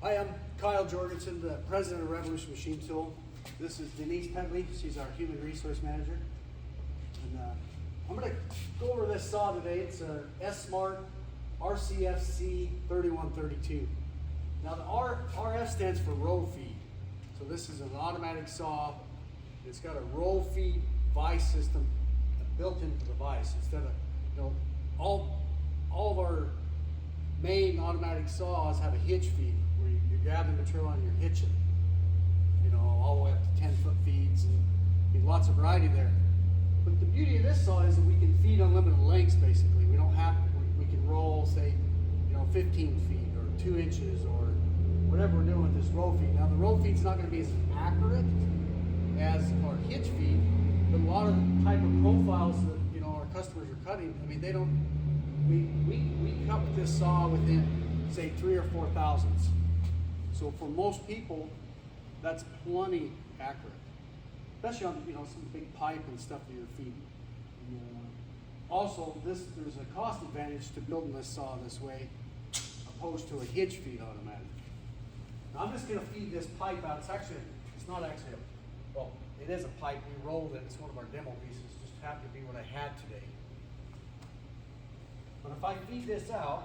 Hi, I'm Kyle Jorgensen, the president of Revolution Machine Tool. This is Denise Pentley. She's our human resource manager. And I'm going to go over this saw today. It's a S-Smart RCFC 3132. Now the RF stands for roll feed. So this is an automatic saw. It's got a roll feed vise system built into the vise instead of, all of our main automatic saws have a hitch feed where you grab the material and you're hitching, all the way up to 10-foot feeds and lots of variety there. But the beauty of this saw is that we can feed unlimited lengths basically. We don't have, we can roll, say, 15 feet or 2 inches or whatever we're doing with this roll feed. Now the roll feed's not going to be as accurate as our hitch feed, but a lot of the type of profiles that our customers are cutting, they don't. We cut with this saw within, say, 3 or 4 thousandths. So for most people, that's plenty accurate, especially on some big pipe and stuff that you're feeding. Also, there's a cost advantage to building this saw this way, opposed to a hitch feed automatic. Now I'm just going to feed this pipe out. It's not actually well, it is a pipe. We rolled it. It's one of our demo pieces. Just happened to be what I had today. But if I feed this out,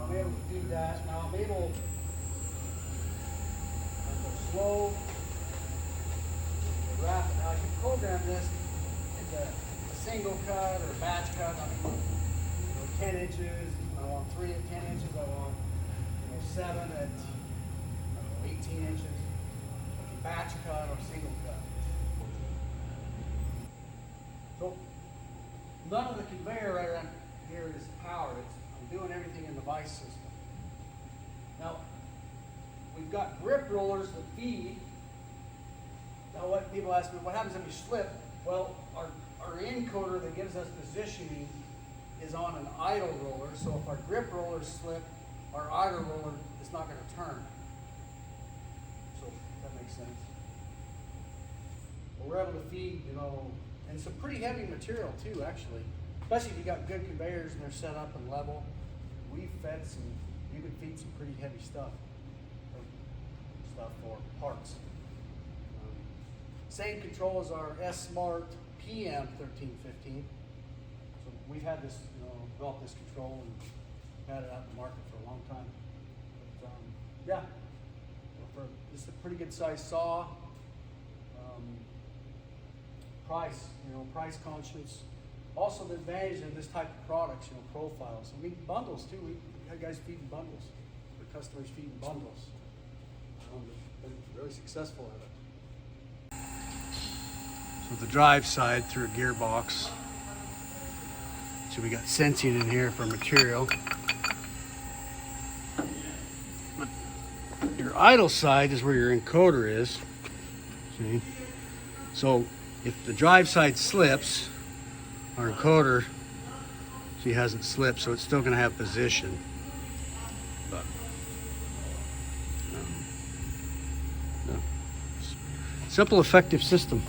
I'm able to feed that. Now I'm able to go slow, rapid. Now I can program this into a single cut or a batch cut. 10 inches. I want 3 at 10 inches. I want 7 at 18 inches. Batch cut or single cut. So none of the conveyor right around here is powered. I'm doing everything in the vise system. Now we've got grip rollers that feed. Now what people ask me, what happens if you slip? Well, our encoder that gives us positioning is on an idle roller, so if our grip rollers slip, our idle roller is not going to turn. So that makes sense. But we're able to feed, and some pretty heavy material too, actually. Especially if you got good conveyors and they're set up and level. You can feed some pretty heavy stuff for parts. Same control as our S-Smart PM 1315. So we've had this, developed this control and had it out in the market for a long time. But, yeah, this is a pretty good size saw. Price conscious. Also the advantage of this type of products, profiles. Bundles too. We had guys feeding bundles. The customers feeding bundles. Been very successful at it. So the drive side through a gearbox. So we got sensing in here for material. But your idle side is where your encoder is. See? So if the drive side slips, our encoder, see, hasn't slipped, so it's still going to have position. But simple, effective system.